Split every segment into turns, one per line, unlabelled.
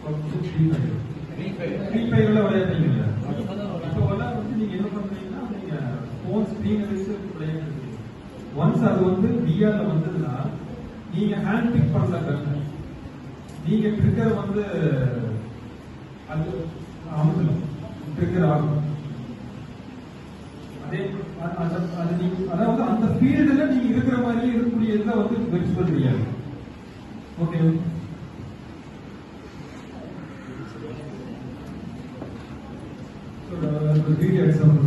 Free ஃபயர்ல விளையாடுறீங்க. இப்போ எல்லாம் வந்து நீங்க என்ன பண்றீங்கன்னா நீங்க போன் ஸ்கிரீன் வச்சு விளையாடுறீங்க. ஒன்ஸ் அது வந்து விஆர்ல வந்ததுன்னா நீங்க ஹேண்ட் பிக் பண்ணல, நீங்க ட்ரிக்கர் வந்து அது அமுதணும், ட்ரிக்கர் ஆகும். அதே அதாவது அந்த ஃபீல்டுல நீங்க இருக்கிற மாதிரியே இருக்கக்கூடியதுல வந்து virtual reality. Okay, video example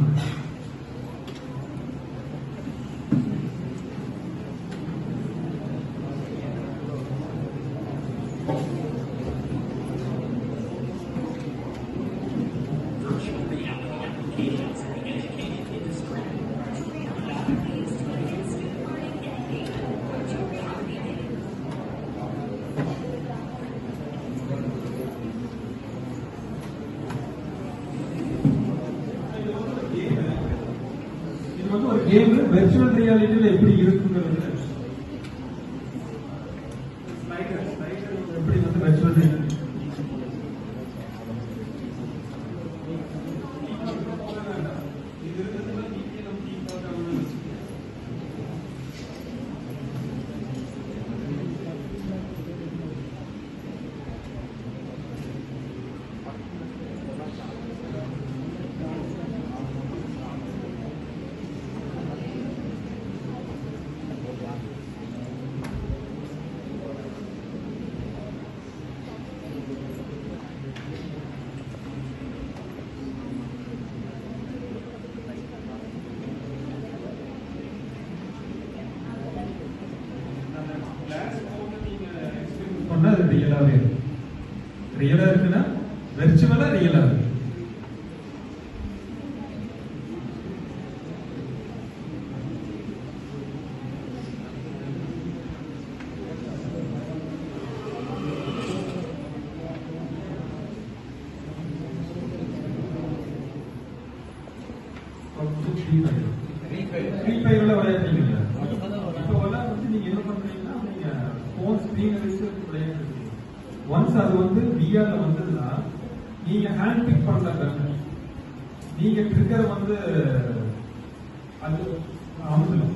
ஒரு கேம் வெர்ச்சுவல் ரியாலிட்டியில எப்படி இருக்குங்கிறது எப்படி வந்து வெர்ச்சுவல் ரியாலிட்டி அது ரியலாவே ரியலா இருக்குன்னா வெர்ச்சுவலா ரியலா இருக்கு. ஃப்ரீ ஃபயர்ல விளையாடுறீங்க. இப்போ எல்லாம் வந்து நீங்க என்ன பண்றீங்கன்னா நீங்க போன் ஸ்கிரீன் வச்சு விளையாடுறீங்க. ஒன்ஸ் அது வந்து விஆர்ல வந்ததுன்னா நீங்க ஹேண்ட் பிக் பண்ணல, நீங்க ட்ரிக்கர் வந்து அது அமுதணும்,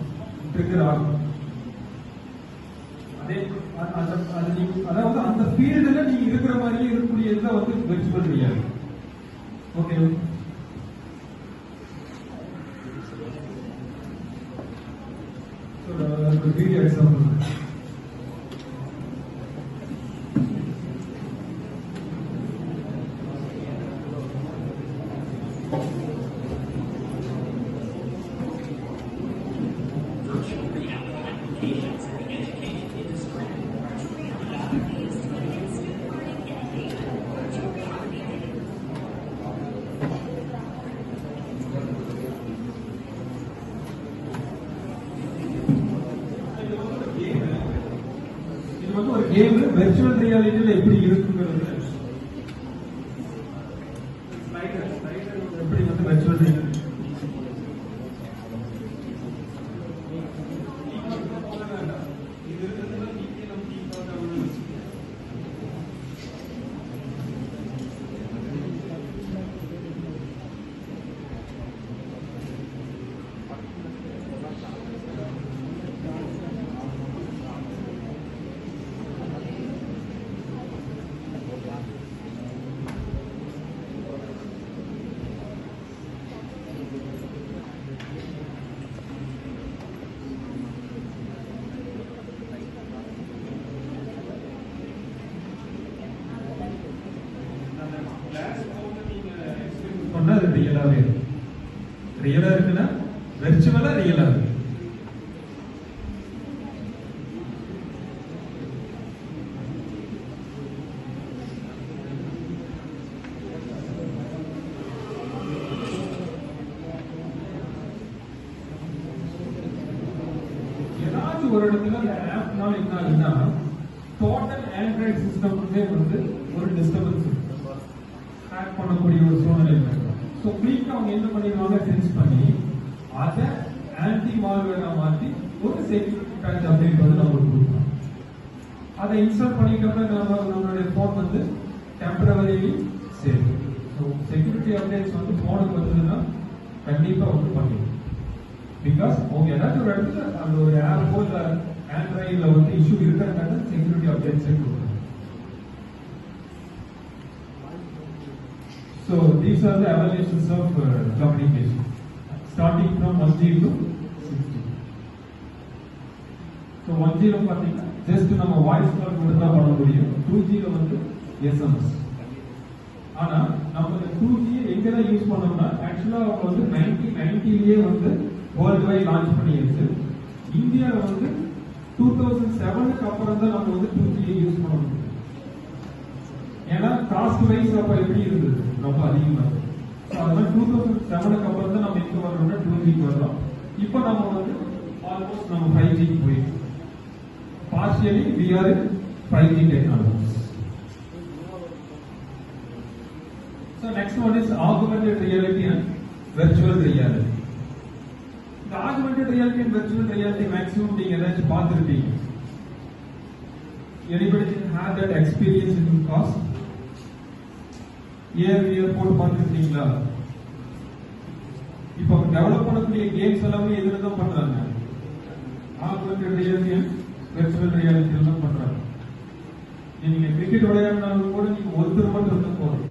ட்ரிக்கர் ஆகும். அதே அதாவது அந்த ஃபீல்டுல நீங்க இருக்கிற மாதிரியே இருக்கக்கூடியதுல வந்து virtual reality. Okay, video example ஒரு கேம் வெர்ச்சுவல் ரியாலிட்டியில எப்படி இருக்குங்கிறது எப்படி வந்து வெர்ச்சுவல் ரியாலிட்டி அது ரியலாவே ரியலா இருக்குன்னா வெர்ச்சுவலா ரியலா இருக்கு. ஏதாச்சும் ஒரு இடத்துல அந்த ஆப்னால என்ன ஆகுதுன்னா டோட்டல் ஆண்ட்ராய்டு சிஸ்டம்ஸே வந்து ஒரு டிஸ்டர்பன்ஸ் ஹேக் பண்ணக்கூடிய ஒரு சூழ்நிலை இருக்கு. ஸோ குயிக்காக அவங்க என்ன பண்ணிடுவாங்க, சென்ஸ் பண்ணி அதை ஆன்டி மால்வேரா மாற்றி ஒரு செக்யூரிட்டி பேட்ச் அப்டேட் வந்து நம்மளுக்கு கொடுக்கலாம். அதை இன்ஸ்டால் பண்ணிட்டோம்னா நம்மளுடைய ஃபோன் வந்து டெம்பரவரிலி சேஃப். ஸோ செக்யூரிட்டி அப்டேட்ஸ் வந்து போனுக்கு வந்ததுன்னா கண்டிப்பா வந்து பண்ணிடும். பிகாஸ் அவங்க ஏதாச்சும் ஒரு இடத்துல அந்த ஒரு ஆப்போ இல்ல ஆண்ட்ராய்டில் வந்து இஷ்யூ இருக்கிறதுனால செக்யூரிட்டி அப்டேட்ஸே கொடுக்குறாங்க. So these are the evaluations of communication, starting from 1G to 6G. So 1G ல பாத்தீங்கன்னா just நம்ம வாய்ஸ் கால் மட்டும் தான் பண்ண முடியும். 2G ல வந்து SMS. ஆனா நம்ம இந்த 2G எங்க தான் யூஸ் பண்ணோம்னா ஆக்சுவலா அவங்க வந்து 1990லயே வந்து வேர்ல்ட் வைட் லான்ச் பண்ணியாச்சு. இந்தியால வந்து 2007க்கு அப்புறம் தான் நம்ம வந்து 2G யூஸ் பண்ண முடியும். ஏன்னா காஸ்ட் வைஸ் அப்ப எப்படி இருந்தது, ரொம்ப அதிகமா இருக்கு. அதனால 2007க்கு அப்புறம் தான் நம்ம எங்க வரோம்னா 2Gக்கு வரோம். இப்போ நம்ம வந்து ஆல்மோஸ்ட் நம்ம 5Gக்கு போயிட்டோம். Partially we are in 5G technologies. So next one is augmented reality and virtual reality. இந்த augmented reality and virtual reality maximum நீங்க ஏதாச்சும் பார்த்திருப்பீங்க. Anybody had that experience in the past? ஏர் போட்டு பார்த்துருக்கீங்களா? இப்போ டெவலப் பண்ணக்கூடிய கேம்ஸ் எல்லாமே இதுல தான் பண்றாங்க. Augmented reality and virtual reality எல்லாம் பண்றாங்க. நீங்க கிரிக்கெட் விளையாடினாலும் கூட நீங்க ஒருத்தர் மட்டும் இருந்தா போதும்.